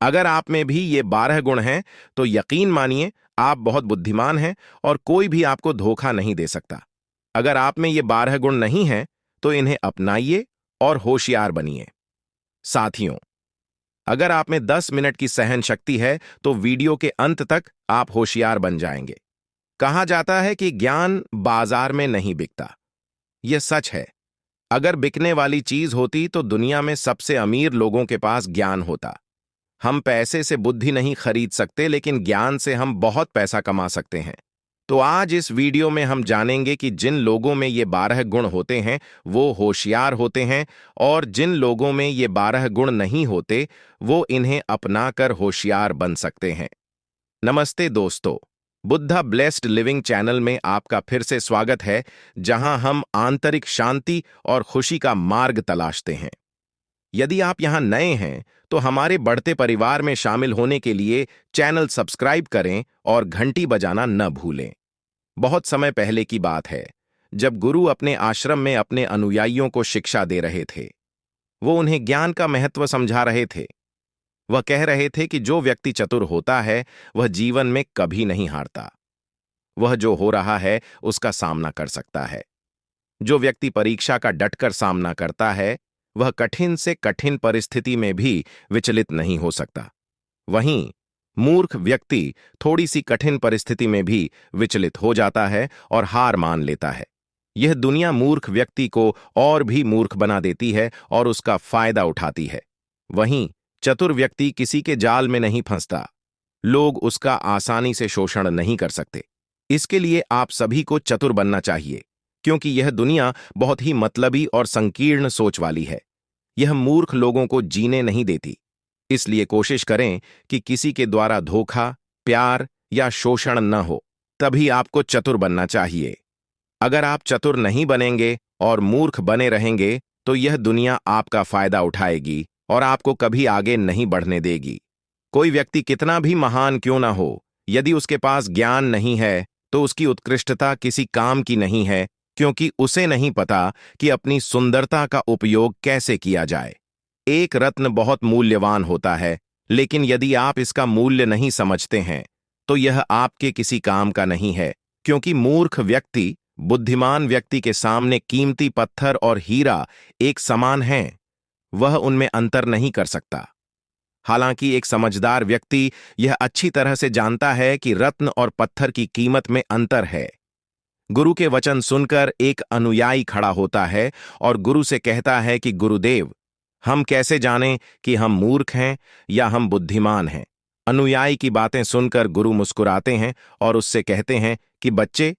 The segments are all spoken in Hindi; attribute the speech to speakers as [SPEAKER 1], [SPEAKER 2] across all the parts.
[SPEAKER 1] अगर आप में भी ये 12 गुण हैं तो यकीन मानिए आप बहुत बुद्धिमान हैं और कोई भी आपको धोखा नहीं दे सकता। अगर आप में ये 12 गुण नहीं हैं तो इन्हें अपनाइए और होशियार बनिए। साथियों, अगर आप में 10 मिनट की सहन शक्ति है तो वीडियो के अंत तक आप होशियार बन जाएंगे। कहा जाता है कि ज्ञान बाजार में नहीं बिकता। यह सच है। अगर बिकने वाली चीज होती तो दुनिया में सबसे अमीर लोगों के पास ज्ञान होता। हम पैसे से बुद्धि नहीं खरीद सकते, लेकिन ज्ञान से हम बहुत पैसा कमा सकते हैं। तो आज इस वीडियो में हम जानेंगे कि जिन लोगों में ये 12 गुण होते हैं वो होशियार होते हैं, और जिन लोगों में ये 12 गुण नहीं होते वो इन्हें अपनाकर होशियार बन सकते हैं। नमस्ते दोस्तों, बुद्धा ब्लेस्ड लिविंग चैनल में आपका फिर से स्वागत है, जहां हम आंतरिक शांति और खुशी का मार्ग तलाशते हैं। यदि आप यहां नए हैं तो हमारे बढ़ते परिवार में शामिल होने के लिए चैनल सब्सक्राइब करें और घंटी बजाना न भूलें। बहुत समय पहले की बात है, जब गुरु अपने आश्रम में अपने अनुयायियों को शिक्षा दे रहे थे। वो उन्हें ज्ञान का महत्व समझा रहे थे। वह कह रहे थे कि जो व्यक्ति चतुर होता है वह जीवन में कभी नहीं हारता। वह जो हो रहा है उसका सामना कर सकता है। जो व्यक्ति परीक्षा का डटकर सामना करता है वह कठिन से कठिन परिस्थिति में भी विचलित नहीं हो सकता। वहीं मूर्ख व्यक्ति थोड़ी सी कठिन परिस्थिति में भी विचलित हो जाता है और हार मान लेता है। यह दुनिया मूर्ख व्यक्ति को और भी मूर्ख बना देती है और उसका फायदा उठाती है। वहीं चतुर व्यक्ति किसी के जाल में नहीं फंसता। लोग उसका आसानी से शोषण नहीं कर सकते। इसके लिए आप सभी को चतुर बनना चाहिए, क्योंकि यह दुनिया बहुत ही मतलबी और संकीर्ण सोच वाली है। यह मूर्ख लोगों को जीने नहीं देती। इसलिए कोशिश करें कि किसी के द्वारा धोखा, प्यार या शोषण न हो। तभी आपको चतुर बनना चाहिए। अगर आप चतुर नहीं बनेंगे और मूर्ख बने रहेंगे तो यह दुनिया आपका फायदा उठाएगी और आपको कभी आगे नहीं बढ़ने देगी। कोई व्यक्ति कितना भी महान क्यों ना हो, यदि उसके पास ज्ञान नहीं है तो उसकी उत्कृष्टता किसी काम की नहीं है, क्योंकि उसे नहीं पता कि अपनी सुंदरता का उपयोग कैसे किया जाए। एक रत्न बहुत मूल्यवान होता है, लेकिन यदि आप इसका मूल्य नहीं समझते हैं तो यह आपके किसी काम का नहीं है, क्योंकि मूर्ख व्यक्ति बुद्धिमान व्यक्ति के सामने कीमती पत्थर और हीरा एक समान हैं। वह उनमें अंतर नहीं कर सकता। हालांकि एक समझदार व्यक्ति यह अच्छी तरह से जानता है कि रत्न और पत्थर की कीमत में अंतर है। गुरु के वचन सुनकर एक अनुयायी खड़ा होता है और गुरु से कहता है कि गुरुदेव, हम कैसे जानें कि हम मूर्ख हैं या हम बुद्धिमान हैं। अनुयायी की बातें सुनकर गुरु मुस्कुराते हैं और उससे कहते हैं कि बच्चे,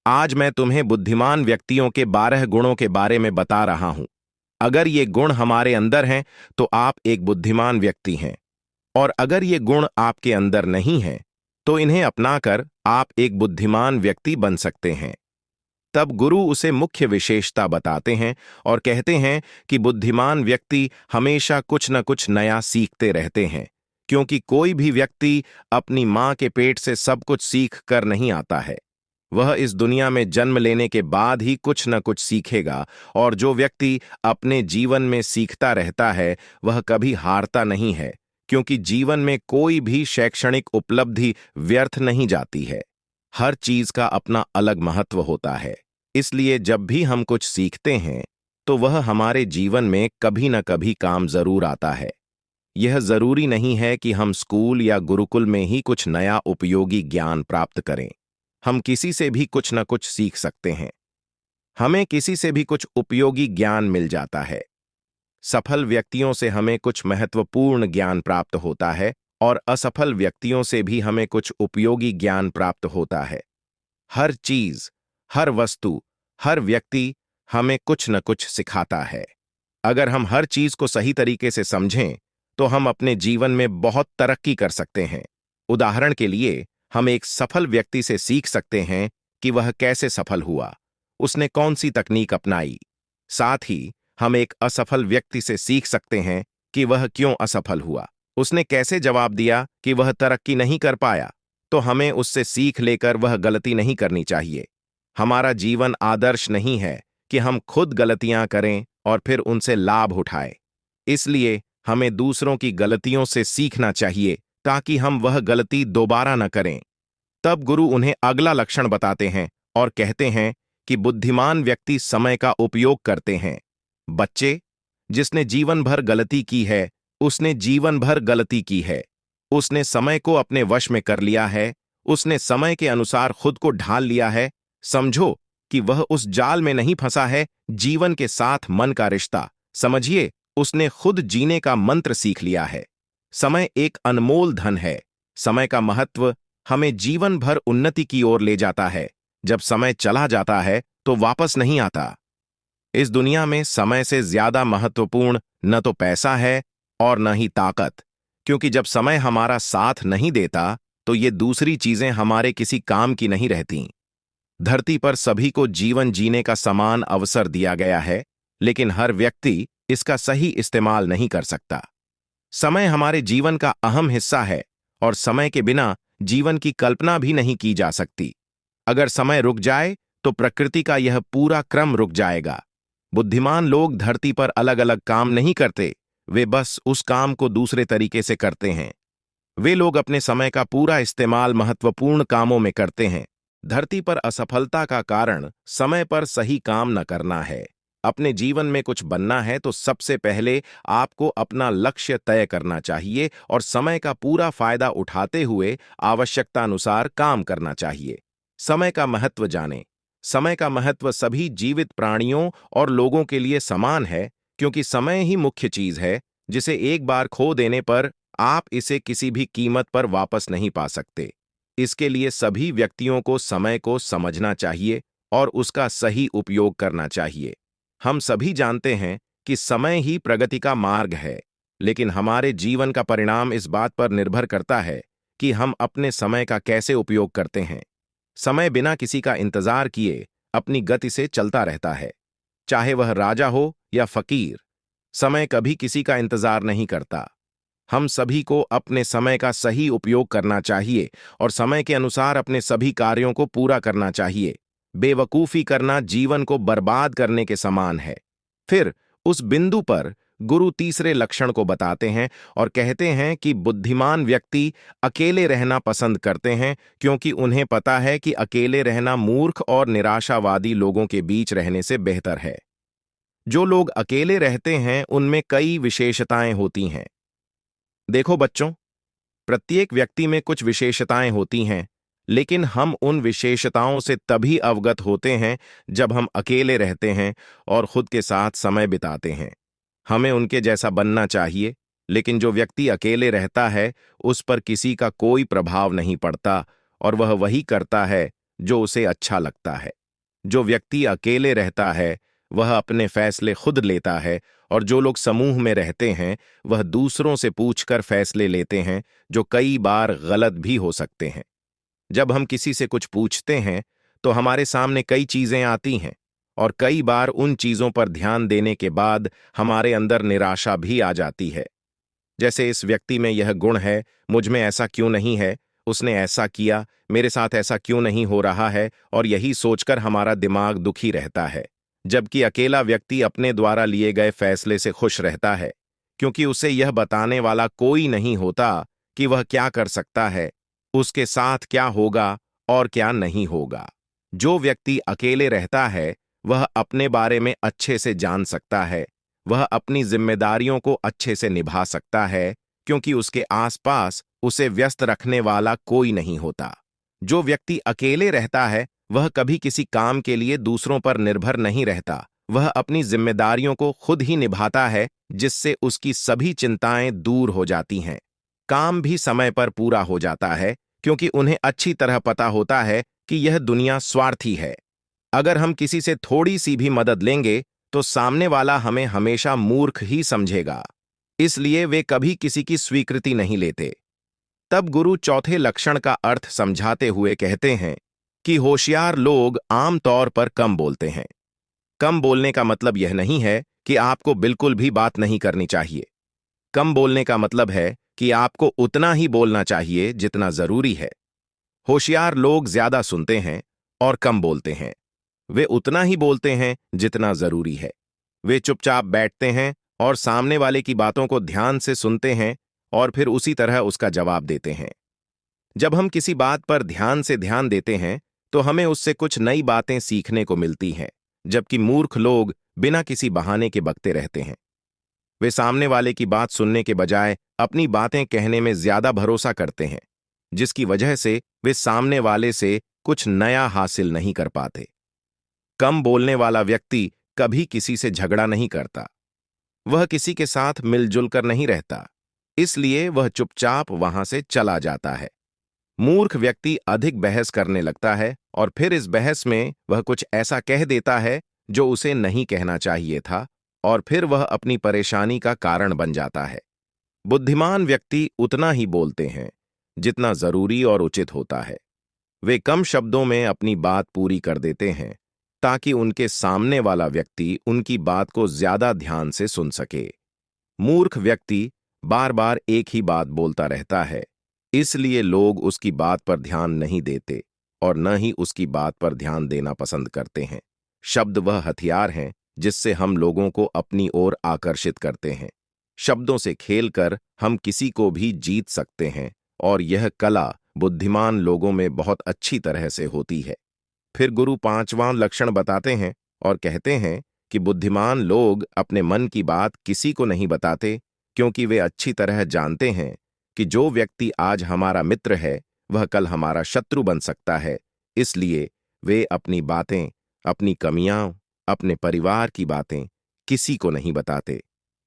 [SPEAKER 1] आज मैं तुम्हें बुद्धिमान व्यक्तियों के 12 गुणों के बारे में बता रहा हूं। अगर ये गुण हमारे अंदर हैं तो आप एक बुद्धिमान व्यक्ति हैं, और अगर ये गुण आपके अंदर नहीं हैं तो इन्हें अपनाकर आप एक बुद्धिमान व्यक्ति बन सकते हैं। तब गुरु उसे मुख्य विशेषता बताते हैं और कहते हैं कि बुद्धिमान व्यक्ति हमेशा कुछ न कुछ नया सीखते रहते हैं, क्योंकि कोई भी व्यक्ति अपनी मां के पेट से सब कुछ सीख कर नहीं आता है। वह इस दुनिया में जन्म लेने के बाद ही कुछ न कुछ सीखेगा, और जो व्यक्ति अपने जीवन में सीखता रहता है वह कभी हारता नहीं है, क्योंकि जीवन में कोई भी शैक्षणिक उपलब्धि व्यर्थ नहीं जाती है। हर चीज का अपना अलग महत्व होता है। इसलिए जब भी हम कुछ सीखते हैं तो वह हमारे जीवन में कभी न कभी काम जरूर आता है। यह जरूरी नहीं है कि हम स्कूल या गुरुकुल में ही कुछ नया उपयोगी ज्ञान प्राप्त करें। हम किसी से भी कुछ न कुछ सीख सकते हैं। हमें किसी से भी कुछ उपयोगी ज्ञान मिल जाता है। सफल व्यक्तियों से हमें कुछ महत्वपूर्ण ज्ञान प्राप्त होता है और असफल व्यक्तियों से भी हमें कुछ उपयोगी ज्ञान प्राप्त होता है। हर चीज, हर वस्तु, हर व्यक्ति हमें कुछ न कुछ सिखाता है। अगर हम हर चीज को सही तरीके से समझें तो हम अपने जीवन में बहुत तरक्की कर सकते हैं। उदाहरण के लिए, हम एक सफल व्यक्ति से सीख सकते हैं कि वह कैसे सफल हुआ, उसने कौन सी तकनीक अपनाई। साथ ही हम एक असफल व्यक्ति से सीख सकते हैं कि वह क्यों असफल हुआ, उसने कैसे जवाब दिया कि वह तरक्की नहीं कर पाया। तो हमें उससे सीख लेकर वह गलती नहीं करनी चाहिए। हमारा जीवन आदर्श नहीं है कि हम खुद गलतियां करें और फिर उनसे लाभ उठाएं। इसलिए हमें दूसरों की गलतियों से सीखना चाहिए ताकि हम वह गलती दोबारा न करें। तब गुरु उन्हें अगला लक्षण बताते हैं और कहते हैं कि बुद्धिमान व्यक्ति समय का उपयोग करते हैं। बच्चे, जिसने जीवन भर गलती की है, उसने जीवन भर गलती की है। उसने समय को अपने वश में कर लिया है, उसने समय के अनुसार खुद को ढाल लिया है। समझो कि वह उस जाल में नहीं फंसा है, जीवन के साथ मन का रिश्ता। समझिए, उसने खुद जीने का मंत्र सीख लिया है। समय एक अनमोल धन है। समय का महत्व हमें जीवन भर उन्नति की ओर ले जाता है। जब समय चला जाता है तो वापस नहीं आता। इस दुनिया में समय से ज्यादा महत्वपूर्ण न तो पैसा है और न ही ताकत, क्योंकि जब समय हमारा साथ नहीं देता तो ये दूसरी चीजें हमारे किसी काम की नहीं रहती। धरती पर सभी को जीवन जीने का समान अवसर दिया गया है, लेकिन हर व्यक्ति इसका सही इस्तेमाल नहीं कर सकता। समय हमारे जीवन का अहम हिस्सा है और समय के बिना जीवन की कल्पना भी नहीं की जा सकती। अगर समय रुक जाए तो प्रकृति का यह पूरा क्रम रुक जाएगा। बुद्धिमान लोग धरती पर अलग अलग काम नहीं करते, वे बस उस काम को दूसरे तरीके से करते हैं। वे लोग अपने समय का पूरा इस्तेमाल महत्वपूर्ण कामों में करते हैं। धरती पर असफलता का कारण समय पर सही काम न करना है। अपने जीवन में कुछ बनना है तो सबसे पहले आपको अपना लक्ष्य तय करना चाहिए और समय का पूरा फायदा उठाते हुए आवश्यकतानुसार काम करना चाहिए। समय का महत्व जानें। समय का महत्व सभी जीवित प्राणियों और लोगों के लिए समान है, क्योंकि समय ही मुख्य चीज है जिसे एक बार खो देने पर आप इसे किसी भी कीमत पर वापस नहीं पा सकते। इसके लिए सभी व्यक्तियों को समय को समझना चाहिए और उसका सही उपयोग करना चाहिए। हम सभी जानते हैं कि समय ही प्रगति का मार्ग है, लेकिन हमारे जीवन का परिणाम इस बात पर निर्भर करता है कि हम अपने समय का कैसे उपयोग करते हैं। समय बिना किसी का इंतजार किए अपनी गति से चलता रहता है, चाहे वह राजा हो या फकीर। समय कभी किसी का इंतजार नहीं करता। हम सभी को अपने समय का सही उपयोग करना चाहिए और समय के अनुसार अपने सभी कार्यों को पूरा करना चाहिए। बेवकूफी करना जीवन को बर्बाद करने के समान है। फिर उस बिंदु पर गुरु तीसरे लक्षण को बताते हैं और कहते हैं कि बुद्धिमान व्यक्ति अकेले रहना पसंद करते हैं, क्योंकि उन्हें पता है कि अकेले रहना मूर्ख और निराशावादी लोगों के बीच रहने से बेहतर है। जो लोग अकेले रहते हैं उनमें कई विशेषताएं होती हैं। देखो बच्चों, प्रत्येक व्यक्ति में कुछ विशेषताएं होती हैं, लेकिन हम उन विशेषताओं से तभी अवगत होते हैं जब हम अकेले रहते हैं और खुद के साथ समय बिताते हैं। हमें उनके जैसा बनना चाहिए, लेकिन जो व्यक्ति अकेले रहता है उस पर किसी का कोई प्रभाव नहीं पड़ता और वह वही करता है जो उसे अच्छा लगता है। जो व्यक्ति अकेले रहता है वह अपने फैसले खुद लेता है, और जो लोग समूह में रहते हैं वह दूसरों से पूछकर फैसले लेते हैं, जो कई बार गलत भी हो सकते हैं। जब हम किसी से कुछ पूछते हैं तो हमारे सामने कई चीजें आती हैं, और कई बार उन चीजों पर ध्यान देने के बाद हमारे अंदर निराशा भी आ जाती है। जैसे इस व्यक्ति में यह गुण है, मुझ में ऐसा क्यों नहीं है, उसने ऐसा किया, मेरे साथ ऐसा क्यों नहीं हो रहा है, और यही सोचकर हमारा दिमाग दुखी रहता है। जबकि अकेला व्यक्ति अपने द्वारा लिए गए फैसले से खुश रहता है, क्योंकि उसे यह बताने वाला कोई नहीं होता कि वह क्या कर सकता है, उसके साथ क्या होगा और क्या नहीं होगा। जो व्यक्ति अकेले रहता है वह अपने बारे में अच्छे से जान सकता है, वह अपनी जिम्मेदारियों को अच्छे से निभा सकता है, क्योंकि उसके आसपास उसे व्यस्त रखने वाला कोई नहीं होता। जो व्यक्ति अकेले रहता है वह कभी किसी काम के लिए दूसरों पर निर्भर नहीं रहता, वह अपनी जिम्मेदारियों को खुद ही निभाता है, जिससे उसकी सभी चिंताएं दूर हो जाती हैं। काम भी समय पर पूरा हो जाता है, क्योंकि उन्हें अच्छी तरह पता होता है कि यह दुनिया स्वार्थी है। अगर हम किसी से थोड़ी सी भी मदद लेंगे तो सामने वाला हमें हमेशा मूर्ख ही समझेगा, इसलिए वे कभी किसी की स्वीकृति नहीं लेते। तब गुरु चौथे लक्षण का अर्थ समझाते हुए कहते हैं कि होशियार लोग आमतौर पर कम बोलते हैं। कम बोलने का मतलब यह नहीं है कि आपको बिल्कुल भी बात नहीं करनी चाहिए। कम बोलने का मतलब है कि आपको उतना ही बोलना चाहिए जितना जरूरी है। होशियार लोग ज्यादा सुनते हैं और कम बोलते हैं। वे उतना ही बोलते हैं जितना जरूरी है। वे चुपचाप बैठते हैं और सामने वाले की बातों को ध्यान से सुनते हैं और फिर उसी तरह उसका जवाब देते हैं। जब हम किसी बात पर ध्यान देते हैं तो हमें उससे कुछ नई बातें सीखने को मिलती हैं, जबकि मूर्ख लोग बिना किसी बहाने के बकते रहते हैं। वे सामने वाले की बात सुनने के बजाय अपनी बातें कहने में ज्यादा भरोसा करते हैं, जिसकी वजह से वे सामने वाले से कुछ नया हासिल नहीं कर पाते। कम बोलने वाला व्यक्ति कभी किसी से झगड़ा नहीं करता। वह किसी के साथ मिलजुल कर नहीं रहता, इसलिए वह चुपचाप वहां से चला जाता है। मूर्ख व्यक्ति अधिक बहस करने लगता है और फिर इस बहस में वह कुछ ऐसा कह देता है जो उसे नहीं कहना चाहिए था, और फिर वह अपनी परेशानी का कारण बन जाता है। बुद्धिमान व्यक्ति उतना ही बोलते हैं जितना जरूरी और उचित होता है। वे कम शब्दों में अपनी बात पूरी कर देते हैं ताकि उनके सामने वाला व्यक्ति उनकी बात को ज्यादा ध्यान से सुन सके। मूर्ख व्यक्ति बार बार एक ही बात बोलता रहता है, इसलिए लोग उसकी बात पर ध्यान नहीं देते और न ही उसकी बात पर ध्यान देना पसंद करते हैं। शब्द वह हथियार हैं जिससे हम लोगों को अपनी ओर आकर्षित करते हैं। शब्दों से खेलकर हम किसी को भी जीत सकते हैं और यह कला बुद्धिमान लोगों में बहुत अच्छी तरह से होती है। फिर गुरु पांचवां लक्षण बताते हैं और कहते हैं कि बुद्धिमान लोग अपने मन की बात किसी को नहीं बताते, क्योंकि वे अच्छी तरह जानते हैं कि जो व्यक्ति आज हमारा मित्र है वह कल हमारा शत्रु बन सकता है। इसलिए वे अपनी बातें, अपनी कमियां, अपने परिवार की बातें किसी को नहीं बताते।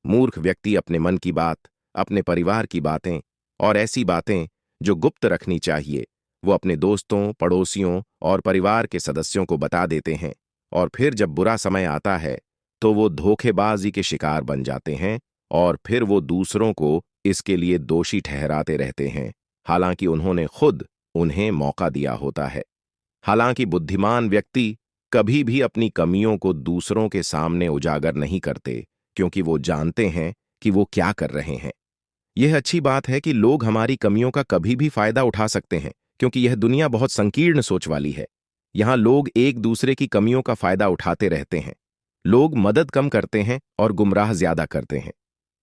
[SPEAKER 1] मूर्ख व्यक्ति अपने मन की बात, अपने परिवार की बातें और ऐसी बातें जो गुप्त रखनी चाहिए वो अपने दोस्तों, पड़ोसियों और परिवार के सदस्यों को बता देते हैं, और फिर जब बुरा समय आता है तो वो धोखेबाजी के शिकार बन जाते हैं और फिर वो दूसरों को इसके लिए दोषी ठहराते रहते हैं, हालांकि उन्होंने खुद उन्हें मौका दिया होता है। हालांकि बुद्धिमान व्यक्ति कभी भी अपनी कमियों को दूसरों के सामने उजागर नहीं करते, क्योंकि वो जानते हैं कि वो क्या कर रहे हैं। यह अच्छी बात है कि लोग हमारी कमियों का कभी भी फायदा उठा सकते हैं, क्योंकि यह दुनिया बहुत संकीर्ण सोच वाली है। यहाँ लोग एक दूसरे की कमियों का फायदा उठाते रहते हैं। लोग मदद कम करते हैं और गुमराह ज्यादा करते हैं।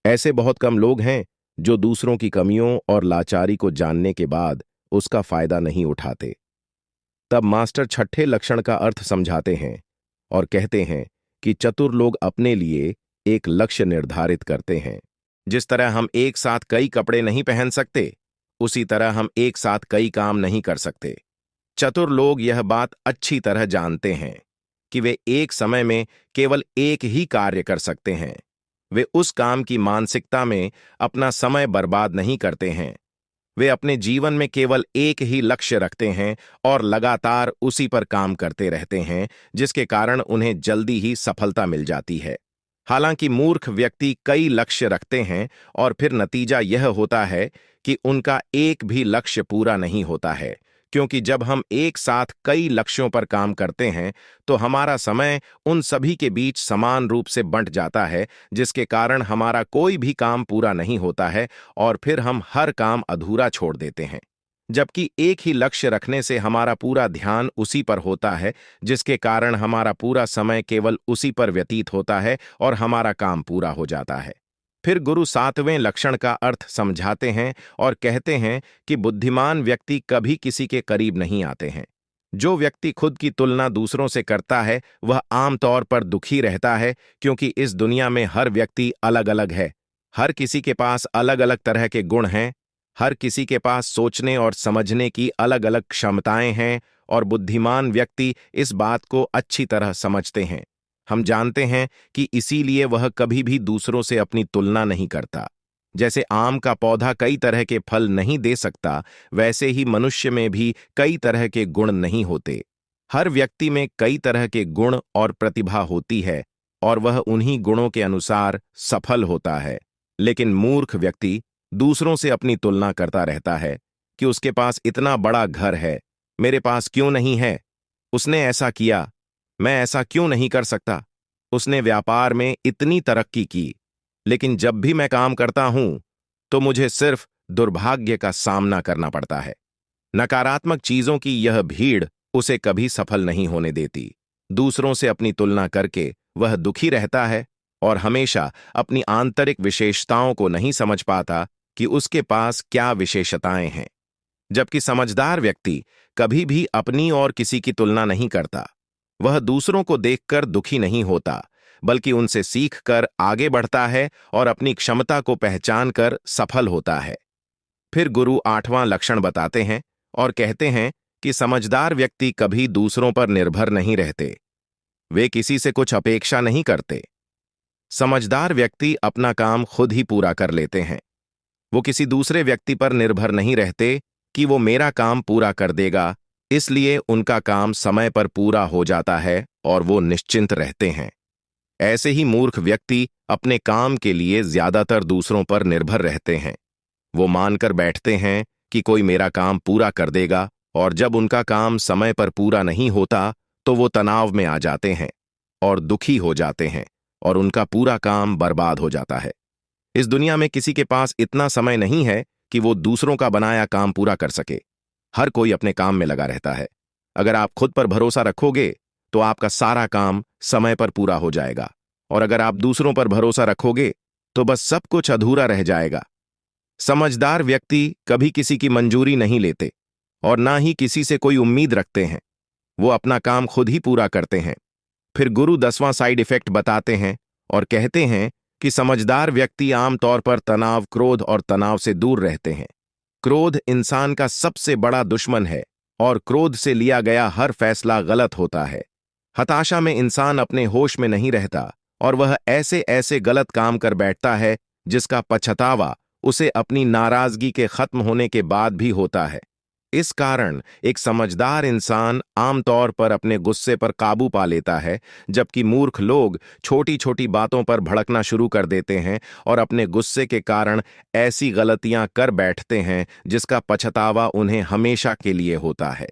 [SPEAKER 1] ऐसे बहुत कम लोग हैं जो दूसरों की कमियों और लाचारी को जानने के बाद उसका फायदा नहीं उठाते। तब मास्टर छठे लक्षण का अर्थ समझाते हैं और कहते हैं कि चतुर लोग अपने लिए एक लक्ष्य निर्धारित करते हैं। जिस तरह हम एक साथ कई कपड़े नहीं पहन सकते, उसी तरह हम एक साथ कई काम नहीं कर सकते। चतुर लोग यह बात अच्छी तरह जानते हैं कि वे एक समय में केवल एक ही कार्य कर सकते हैं। वे उस काम की मानसिकता में अपना समय बर्बाद नहीं करते हैं। वे अपने जीवन में केवल एक ही लक्ष्य रखते हैं और लगातार उसी पर काम करते रहते हैं, जिसके कारण उन्हें जल्दी ही सफलता मिल जाती है। हालांकि मूर्ख व्यक्ति कई लक्ष्य रखते हैं और फिर नतीजा यह होता है कि उनका एक भी लक्ष्य पूरा नहीं होता है, क्योंकि जब हम एक साथ कई लक्ष्यों पर काम करते हैं तो हमारा समय उन सभी के बीच समान रूप से बंट जाता है, जिसके कारण हमारा कोई भी काम पूरा नहीं होता है और फिर हम हर काम अधूरा छोड़ देते हैं। जबकि एक ही लक्ष्य रखने से हमारा पूरा ध्यान उसी पर होता है, जिसके कारण हमारा पूरा समय केवल उसी पर व्यतीत होता है और हमारा काम पूरा हो जाता है। फिर गुरु सातवें लक्षण का अर्थ समझाते हैं और कहते हैं कि बुद्धिमान व्यक्ति कभी किसी के करीब नहीं आते हैं। जो व्यक्ति खुद की तुलना दूसरों से करता है वह आमतौर पर दुखी रहता है, क्योंकि इस दुनिया में हर व्यक्ति अलग अलग है। हर किसी के पास अलग अलग तरह के गुण हैं। हर किसी के पास सोचने और समझने की अलग अलग क्षमताएं हैं और बुद्धिमान व्यक्ति इस बात को अच्छी तरह समझते हैं। हम जानते हैं कि इसीलिए वह कभी भी दूसरों से अपनी तुलना नहीं करता। जैसे आम का पौधा कई तरह के फल नहीं दे सकता, वैसे ही मनुष्य में भी कई तरह के गुण नहीं होते। हर व्यक्ति में कई तरह के गुण और प्रतिभा होती है और वह उन्हीं गुणों के अनुसार सफल होता है। लेकिन मूर्ख व्यक्ति दूसरों से अपनी तुलना करता रहता है कि उसके पास इतना बड़ा घर है, मेरे पास क्यों नहीं है? उसने ऐसा किया, मैं ऐसा क्यों नहीं कर सकता? उसने व्यापार में इतनी तरक्की की, लेकिन जब भी मैं काम करता हूं तो मुझे सिर्फ दुर्भाग्य का सामना करना पड़ता है। नकारात्मक चीजों की यह भीड़ उसे कभी सफल नहीं होने देती। दूसरों से अपनी तुलना करके वह दुखी रहता है और हमेशा अपनी आंतरिक विशेषताओं को नहीं समझ पाता कि उसके पास क्या विशेषताएं हैं। जबकि समझदार व्यक्ति कभी भी अपनी और किसी की तुलना नहीं करता। वह दूसरों को देखकर दुखी नहीं होता, बल्कि उनसे सीखकर आगे बढ़ता है और अपनी क्षमता को पहचानकर सफल होता है। फिर गुरु 8वां लक्षण बताते हैं और कहते हैं कि समझदार व्यक्ति कभी दूसरों पर निर्भर नहीं रहते। वे किसी से कुछ अपेक्षा नहीं करते। समझदार व्यक्ति अपना काम खुद ही पूरा कर लेते हैं। वो किसी दूसरे व्यक्ति पर निर्भर नहीं रहते कि वो मेरा काम पूरा कर देगा, इसलिए उनका काम समय पर पूरा हो जाता है और वो निश्चिंत रहते हैं। ऐसे ही मूर्ख व्यक्ति अपने काम के लिए ज्यादातर दूसरों पर निर्भर रहते हैं। वो मानकर बैठते हैं कि कोई मेरा काम पूरा कर देगा, और जब उनका काम समय पर पूरा नहीं होता तो वो तनाव में आ जाते हैं और दुखी हो जाते हैं और उनका पूरा काम बर्बाद हो जाता है। इस दुनिया में किसी के पास इतना समय नहीं है कि वो दूसरों का बनाया काम पूरा कर सके। हर कोई अपने काम में लगा रहता है। अगर आप खुद पर भरोसा रखोगे तो आपका सारा काम समय पर पूरा हो जाएगा, और अगर आप दूसरों पर भरोसा रखोगे तो बस सब कुछ अधूरा रह जाएगा। समझदार व्यक्ति कभी किसी की मंजूरी नहीं लेते और ना ही किसी से कोई उम्मीद रखते हैं। वो अपना काम खुद ही पूरा करते हैं। फिर गुरु 10वां साइड इफेक्ट बताते हैं और कहते हैं कि समझदार व्यक्ति आमतौर पर तनाव, क्रोध और तनाव से दूर रहते हैं। क्रोध इंसान का सबसे बड़ा दुश्मन है और क्रोध से लिया गया हर फैसला गलत होता है। हताशा में इंसान अपने होश में नहीं रहता और वह ऐसे ऐसे गलत काम कर बैठता है जिसका पछतावा उसे अपनी नाराजगी के खत्म होने के बाद भी होता है। इस कारण एक समझदार इंसान आमतौर पर अपने गुस्से पर काबू पा लेता है, जबकि मूर्ख लोग छोटी छोटी बातों पर भड़कना शुरू कर देते हैं और अपने गुस्से के कारण ऐसी गलतियां कर बैठते हैं जिसका पछतावा उन्हें हमेशा के लिए होता है।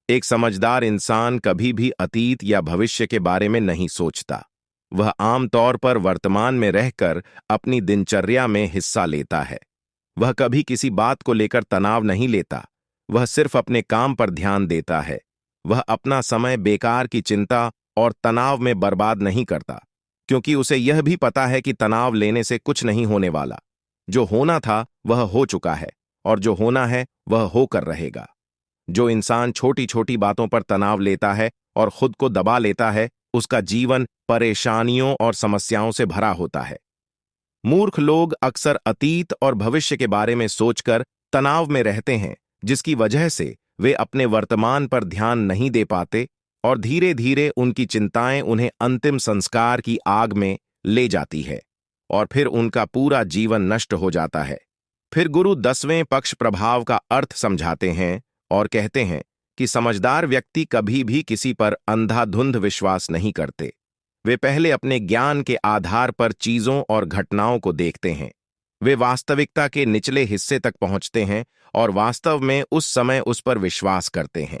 [SPEAKER 1] एक समझदार इंसान कभी भी अतीत या भविष्य के बारे में नहीं सोचता। वह आमतौर पर वर्तमान में रहकर अपनी दिनचर्या में हिस्सा लेता है। वह कभी किसी बात को लेकर तनाव नहीं लेता। वह सिर्फ अपने काम पर ध्यान देता है। वह अपना समय बेकार की चिंता और तनाव में बर्बाद नहीं करता, क्योंकि उसे यह भी पता है कि तनाव लेने से कुछ नहीं होने वाला। जो होना था वह हो चुका है और जो होना है वह होकर रहेगा। जो इंसान छोटी छोटी बातों पर तनाव लेता है और खुद को दबा लेता है, उसका जीवन परेशानियों और समस्याओं से भरा होता है। मूर्ख लोग अक्सर अतीत और भविष्य के बारे में सोचकर तनाव में रहते हैं, जिसकी वजह से वे अपने वर्तमान पर ध्यान नहीं दे पाते और धीरे धीरे उनकी चिंताएं उन्हें अंतिम संस्कार की आग में ले जाती है और फिर उनका पूरा जीवन नष्ट हो जाता है। फिर गुरु 10वें पक्ष प्रभाव का अर्थ समझाते हैं और कहते हैं कि समझदार व्यक्ति कभी भी किसी पर अंधाधुंध विश्वास नहीं करते। वे पहले अपने ज्ञान के आधार पर चीजों और घटनाओं को देखते हैं। वे वास्तविकता के निचले हिस्से तक पहुंचते हैं और वास्तव में उस समय उस पर विश्वास करते हैं।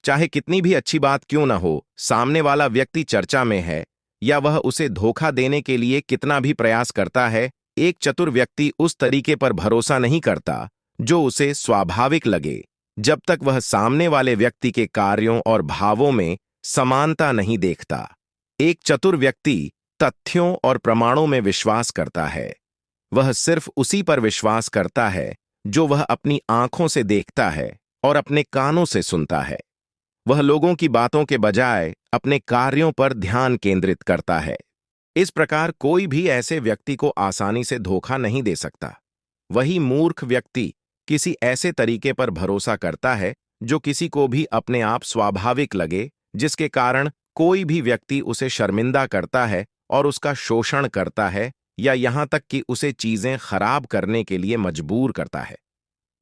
[SPEAKER 1] चाहे कितनी भी अच्छी बात क्यों न हो, सामने वाला व्यक्ति चर्चा में है या वह उसे धोखा देने के लिए कितना भी प्रयास करता है, एक चतुर व्यक्ति उस तरीके पर भरोसा नहीं करता जो उसे स्वाभाविक लगे, जब तक वह सामने वाले व्यक्ति के कार्यों और भावों में समानता नहीं देखता। एक चतुर व्यक्ति तथ्यों और प्रमाणों में विश्वास करता है। वह सिर्फ उसी पर विश्वास करता है जो वह अपनी आंखों से देखता है और अपने कानों से सुनता है। वह लोगों की बातों के बजाय अपने कार्यों पर ध्यान केंद्रित करता है। इस प्रकार कोई भी ऐसे व्यक्ति को आसानी से धोखा नहीं दे सकता। वही मूर्ख व्यक्ति किसी ऐसे तरीके पर भरोसा करता है जो किसी को भी अपने आप स्वाभाविक लगे, जिसके कारण कोई भी व्यक्ति उसे शर्मिंदा करता है और उसका शोषण करता है या यहां तक कि उसे चीजें खराब करने के लिए मजबूर करता है,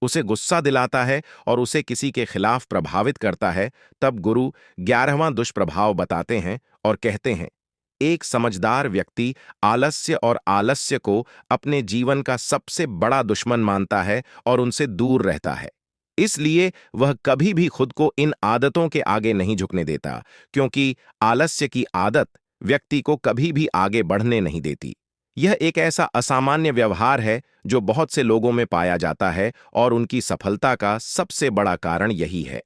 [SPEAKER 1] उसे गुस्सा दिलाता है और उसे किसी के खिलाफ प्रभावित करता है। तब गुरु 11वां दुष्प्रभाव बताते हैं और कहते हैं, एक समझदार व्यक्ति आलस्य और आलस्य को अपने जीवन का सबसे बड़ा दुश्मन मानता है और उनसे दूर रहता है। इसलिए वह कभी भी खुद को इन आदतों के आगे नहीं झुकने देता, क्योंकि आलस्य की आदत व्यक्ति को कभी भी आगे बढ़ने नहीं देती। यह एक ऐसा असामान्य व्यवहार है जो बहुत से लोगों में पाया जाता है और उनकी सफलता का सबसे बड़ा कारण यही है।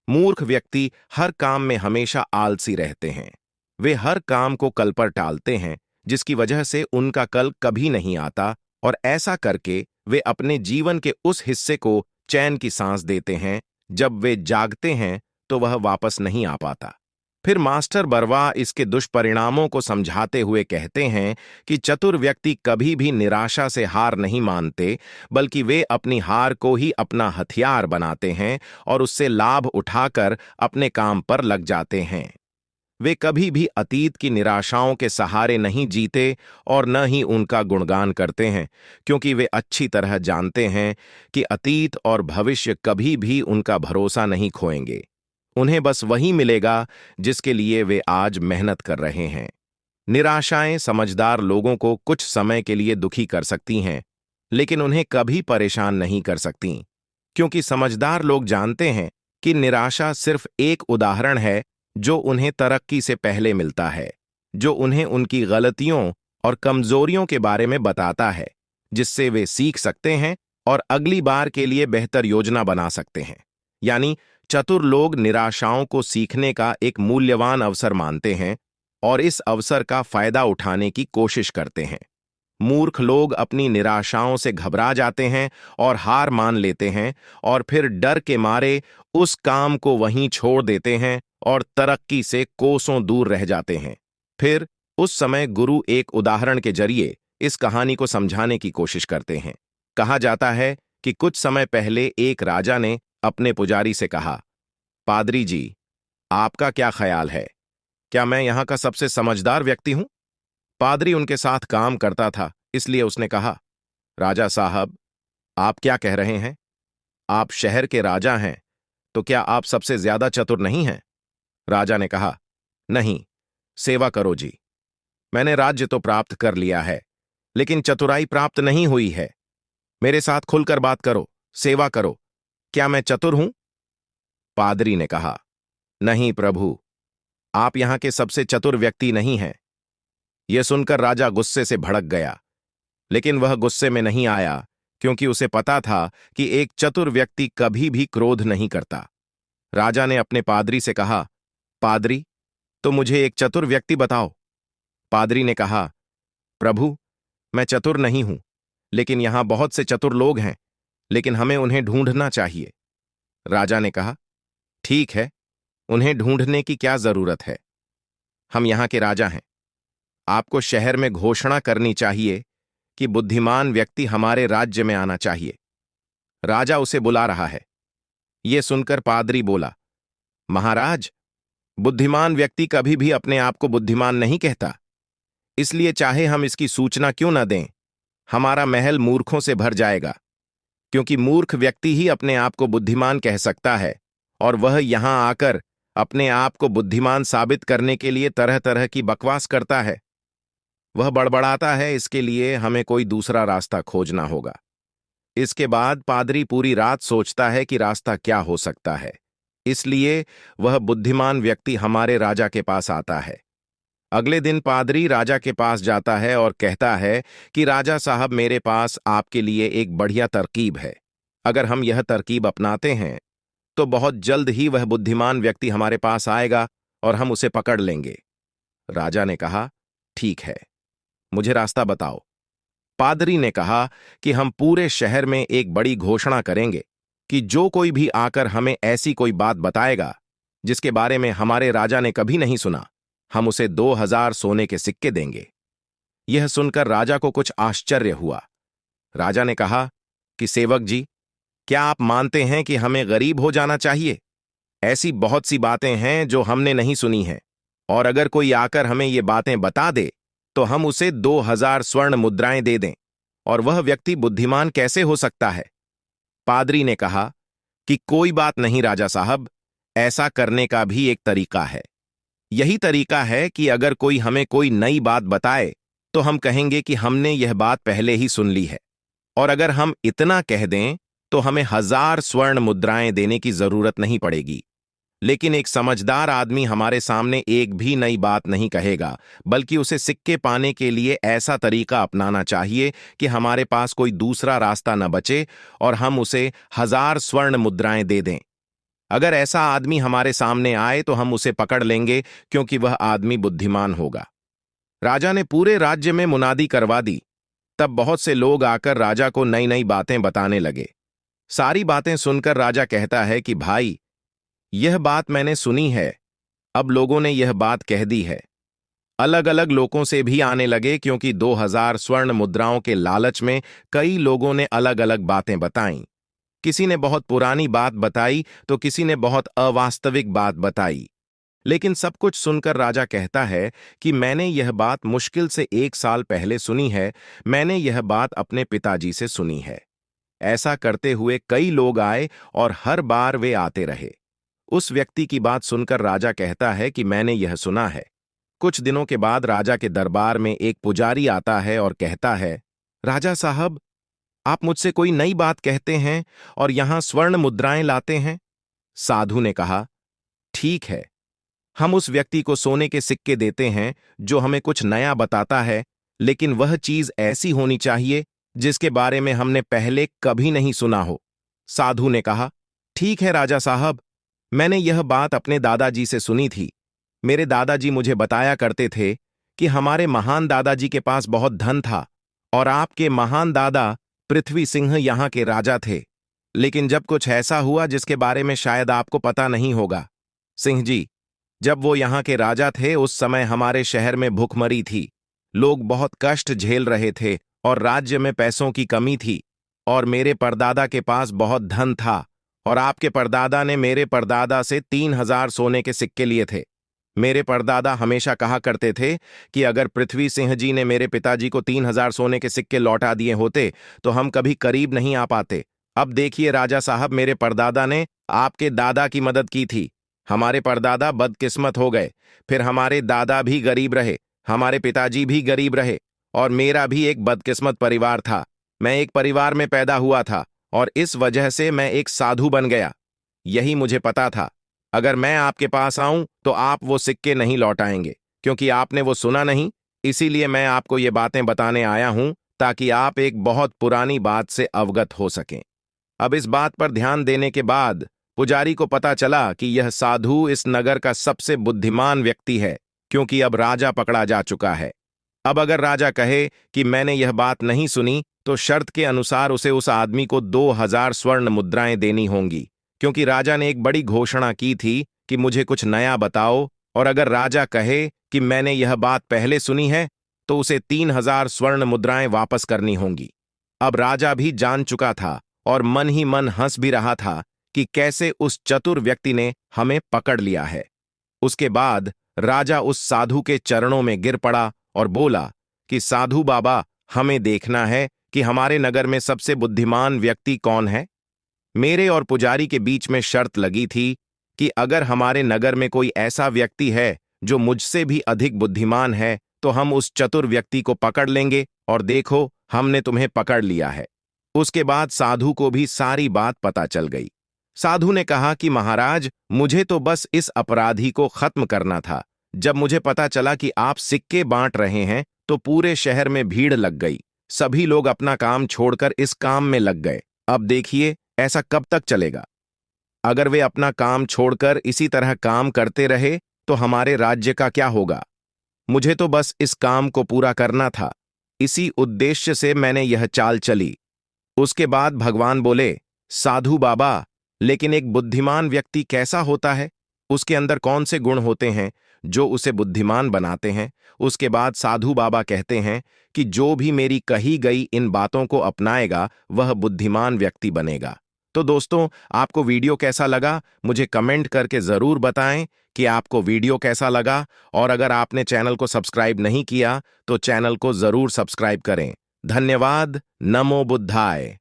[SPEAKER 1] मूर्ख व्यक्ति हर काम में हमेशा आलसी रहते हैं। वे हर काम को कल पर टालते हैं, जिसकी वजह से उनका कल कभी नहीं आता, और ऐसा करके वे अपने जीवन के उस हिस्से को चैन की सांस देते हैं। जब वे जागते हैं तो वह वापस नहीं आ पाता। फिर मास्टर बरवा इसके दुष्परिणामों को समझाते हुए कहते हैं कि चतुर व्यक्ति कभी भी निराशा से हार नहीं मानते, बल्कि वे अपनी हार को ही अपना हथियार बनाते हैं और उससे लाभ उठाकर अपने काम पर लग जाते हैं। वे कभी भी अतीत की निराशाओं के सहारे नहीं जीते और न ही उनका गुणगान करते हैं, क्योंकि वे अच्छी तरह जानते हैं कि अतीत और भविष्य कभी भी उनका भरोसा नहीं खोएंगे। उन्हें बस वही मिलेगा जिसके लिए वे आज मेहनत कर रहे हैं। निराशाएं समझदार लोगों को कुछ समय के लिए दुखी कर सकती हैं, लेकिन उन्हें कभी परेशान नहीं कर सकती, क्योंकि समझदार लोग जानते हैं कि निराशा सिर्फ एक उदाहरण है जो उन्हें तरक्की से पहले मिलता है, जो उन्हें उनकी गलतियों और कमजोरियों के बारे में बताता है, जिससे वे सीख सकते हैं और अगली बार के लिए बेहतर योजना बना सकते हैं। यानी चतुर लोग निराशाओं को सीखने का एक मूल्यवान अवसर मानते हैं और इस अवसर का फायदा उठाने की कोशिश करते हैं। मूर्ख लोग अपनी निराशाओं से घबरा जाते हैं और हार मान लेते हैं, और फिर डर के मारे उस काम को वहीं छोड़ देते हैं और तरक्की से कोसों दूर रह जाते हैं। फिर उस समय गुरु एक उदाहरण के जरिए इस कहानी को समझाने की कोशिश करते हैं। कहा जाता है कि कुछ समय पहले एक राजा ने अपने पुजारी से कहा, पादरी जी, आपका क्या ख्याल है? क्या मैं यहां का सबसे समझदार व्यक्ति हूं? पादरी उनके साथ काम करता था, इसलिए उसने कहा, राजा साहब, आप क्या कह रहे हैं? आप शहर के राजा हैं, तो क्या आप सबसे ज्यादा चतुर नहीं हैं? राजा ने कहा, नहीं, सेवा करो जी। मैंने राज्य तो प्राप्त कर लिया है, लेकिन चतुराई प्राप्त नहीं हुई है। मेरे साथ खुलकर बात करो, सेवा करो। क्या मैं चतुर हूं? पादरी ने कहा, नहीं प्रभु, आप यहां के सबसे चतुर व्यक्ति नहीं हैं। यह सुनकर राजा गुस्से से भड़क गया, लेकिन वह गुस्से में नहीं आया, क्योंकि उसे पता था कि एक चतुर व्यक्ति कभी भी क्रोध नहीं करता। राजा ने अपने पादरी से कहा, पादरी, तो मुझे एक चतुर व्यक्ति बताओ। पादरी ने कहा, प्रभु, मैं चतुर नहीं हूं, लेकिन यहां बहुत से चतुर लोग हैं, लेकिन हमें उन्हें ढूंढना चाहिए। राजा ने कहा, ठीक है, उन्हें ढूंढने की क्या जरूरत है? हम यहां के राजा हैं। आपको शहर में घोषणा करनी चाहिए कि बुद्धिमान व्यक्ति हमारे राज्य में आना चाहिए। राजा उसे बुला रहा है। यह सुनकर पादरी बोला, महाराज, बुद्धिमान व्यक्ति कभी भी अपने आप को बुद्धिमान नहीं कहता, इसलिए चाहे हम इसकी सूचना क्यों न दें, हमारा महल मूर्खों से भर जाएगा, क्योंकि मूर्ख व्यक्ति ही अपने आप को बुद्धिमान कह सकता है, और वह यहां आकर अपने आप को बुद्धिमान साबित करने के लिए तरह तरह की बकवास करता है। वह बड़बड़ाता है, इसके लिए हमें कोई दूसरा रास्ता खोजना होगा। इसके बाद पादरी पूरी रात सोचता है कि रास्ता क्या हो सकता है, इसलिए वह बुद्धिमान व्यक्ति हमारे राजा के पास आता है। अगले दिन पादरी राजा के पास जाता है और कहता है कि राजा साहब, मेरे पास आपके लिए एक बढ़िया तरकीब है। अगर हम यह तरकीब अपनाते हैं तो बहुत जल्द ही वह बुद्धिमान व्यक्ति हमारे पास आएगा और हम उसे पकड़ लेंगे। राजा ने कहा, ठीक है, मुझे रास्ता बताओ। पादरी ने कहा कि हम पूरे शहर में एक बड़ी घोषणा करेंगे कि जो कोई भी आकर हमें ऐसी कोई बात बताएगा जिसके बारे में हमारे राजा ने कभी नहीं सुना, हम उसे 2000 सोने के सिक्के देंगे। यह सुनकर राजा को कुछ आश्चर्य हुआ। राजा ने कहा कि सेवक जी, क्या आप मानते हैं कि हमें गरीब हो जाना चाहिए? ऐसी बहुत सी बातें हैं जो हमने नहीं सुनी हैं, और अगर कोई आकर हमें ये बातें बता दे तो हम उसे 2000 स्वर्ण मुद्राएं दे दें, और वह व्यक्ति बुद्धिमान कैसे हो सकता है? पादरी ने कहा कि कोई बात नहीं राजा साहब, ऐसा करने का भी एक तरीका है। यही तरीका है कि अगर कोई हमें कोई नई बात बताए तो हम कहेंगे कि हमने यह बात पहले ही सुन ली है, और अगर हम इतना कह दें तो हमें 1000 स्वर्ण मुद्राएं देने की जरूरत नहीं पड़ेगी। लेकिन एक समझदार आदमी हमारे सामने एक भी नई बात नहीं कहेगा, बल्कि उसे सिक्के पाने के लिए ऐसा तरीका अपनाना चाहिए कि हमारे पास कोई दूसरा रास्ता न बचे और हम उसे 1000 स्वर्ण मुद्राएं दे दें। अगर ऐसा आदमी हमारे सामने आए तो हम उसे पकड़ लेंगे, क्योंकि वह आदमी बुद्धिमान होगा। राजा ने पूरे राज्य में मुनादी करवा दी। तब बहुत से लोग आकर राजा को नई नई बातें बताने लगे। सारी बातें सुनकर राजा कहता है कि भाई, यह बात मैंने सुनी है, अब लोगों ने यह बात कह दी है। अलग अलग लोगों से भी आने लगे, क्योंकि 2000 स्वर्ण मुद्राओं के लालच में कई लोगों ने अलग अलग बातें बताईं। किसी ने बहुत पुरानी बात बताई तो किसी ने बहुत अवास्तविक बात बताई। लेकिन सब कुछ सुनकर राजा कहता है कि मैंने यह बात मुश्किल से 1 साल पहले सुनी है, मैंने यह बात अपने पिताजी से सुनी है। ऐसा करते हुए कई लोग आए और हर बार वे आते रहे। उस व्यक्ति की बात सुनकर राजा कहता है कि मैंने यह सुना है। कुछ दिनों के बाद राजा के दरबार में एक पुजारी आता है और कहता है, राजा साहब, आप मुझसे कोई नई बात कहते हैं और यहां स्वर्ण मुद्राएं लाते हैं। साधु ने कहा, ठीक है, हम उस व्यक्ति को सोने के सिक्के देते हैं जो हमें कुछ नया बताता है, लेकिन वह चीज ऐसी होनी चाहिए जिसके बारे में हमने पहले कभी नहीं सुना हो। साधु ने कहा, ठीक है राजा साहब, मैंने यह बात अपने दादाजी से सुनी थी। मेरे दादाजी मुझे बताया करते थे कि हमारे महान दादाजी के पास बहुत धन था और आपके महान दादा पृथ्वी सिंह यहां के राजा थे। लेकिन जब कुछ ऐसा हुआ जिसके बारे में शायद आपको पता नहीं होगा। सिंह जी, जब वो यहां के राजा थे उस समय हमारे शहर में भूखमरी थी। लोग बहुत कष्ट झेल रहे थे और राज्य में पैसों की कमी थी। और मेरे परदादा के पास बहुत धन था और आपके परदादा ने मेरे परदादा से 3000 सोने के सिक्के लिए थे। मेरे परदादा हमेशा कहा करते थे कि अगर पृथ्वी सिंह जी ने मेरे पिताजी को 3000 सोने के सिक्के लौटा दिए होते तो हम कभी करीब नहीं आ पाते। अब देखिए राजा साहब, मेरे परदादा ने आपके दादा की मदद की थी। हमारे परदादा बदकिस्मत हो गए, फिर हमारे दादा भी गरीब रहे, हमारे पिताजी भी गरीब रहे और मेरा भी एक बदकिस्मत परिवार था। मैं एक परिवार में पैदा हुआ था और इस वजह से मैं एक साधु बन गया। यही मुझे पता था, अगर मैं आपके पास आऊं तो आप वो सिक्के नहीं लौटाएंगे, क्योंकि आपने वो सुना नहीं। इसीलिए मैं आपको ये बातें बताने आया हूं ताकि आप एक बहुत पुरानी बात से अवगत हो सकें। अब इस बात पर ध्यान देने के बाद पुजारी को पता चला कि यह साधु इस नगर का सबसे बुद्धिमान व्यक्ति है, क्योंकि अब राजा पकड़ा जा चुका है। अब अगर राजा कहे कि मैंने यह बात नहीं सुनी तो शर्त के अनुसार उसे उस आदमी को 2000 स्वर्ण मुद्राएं देनी होंगी, क्योंकि राजा ने एक बड़ी घोषणा की थी कि मुझे कुछ नया बताओ। और अगर राजा कहे कि मैंने यह बात पहले सुनी है तो उसे 3000 स्वर्ण मुद्राएं वापस करनी होंगी। अब राजा भी जान चुका था और मन ही मन हंस भी रहा था कि कैसे उस चतुर व्यक्ति ने हमें पकड़ लिया है। उसके बाद राजा उस साधु के चरणों में गिर पड़ा और बोला कि साधु बाबा, हमें देखना है कि हमारे नगर में सबसे बुद्धिमान व्यक्ति कौन है। मेरे और पुजारी के बीच में शर्त लगी थी कि अगर हमारे नगर में कोई ऐसा व्यक्ति है जो मुझसे भी अधिक बुद्धिमान है तो हम उस चतुर व्यक्ति को पकड़ लेंगे, और देखो, हमने तुम्हें पकड़ लिया है। उसके बाद साधु को भी सारी बात पता चल गई। साधु ने कहा कि महाराज, मुझे तो बस इस अपराधी को खत्म करना था। जब मुझे पता चला कि आप सिक्के बांट रहे हैं तो पूरे शहर में भीड़ लग गई। सभी लोग अपना काम छोड़कर इस काम में लग गए। अब देखिए, ऐसा कब तक चलेगा? अगर वे अपना काम छोड़कर इसी तरह काम करते रहे तो हमारे राज्य का क्या होगा? मुझे तो बस इस काम को पूरा करना था। इसी उद्देश्य से मैंने यह चाल चली। उसके बाद भगवान बोले, साधु बाबा, लेकिन एक बुद्धिमान व्यक्ति कैसा होता है? उसके अंदर कौन से गुण होते हैं जो उसे बुद्धिमान बनाते हैं? उसके बाद साधु बाबा कहते हैं कि जो भी मेरी कही गई इन बातों को अपनाएगा वह बुद्धिमान व्यक्ति बनेगा। तो दोस्तों, आपको वीडियो कैसा लगा मुझे कमेंट करके जरूर बताएं कि आपको वीडियो कैसा लगा। और अगर आपने चैनल को सब्सक्राइब नहीं किया तो चैनल को जरूर सब्सक्राइब करें। धन्यवाद। नमो बुद्धाय।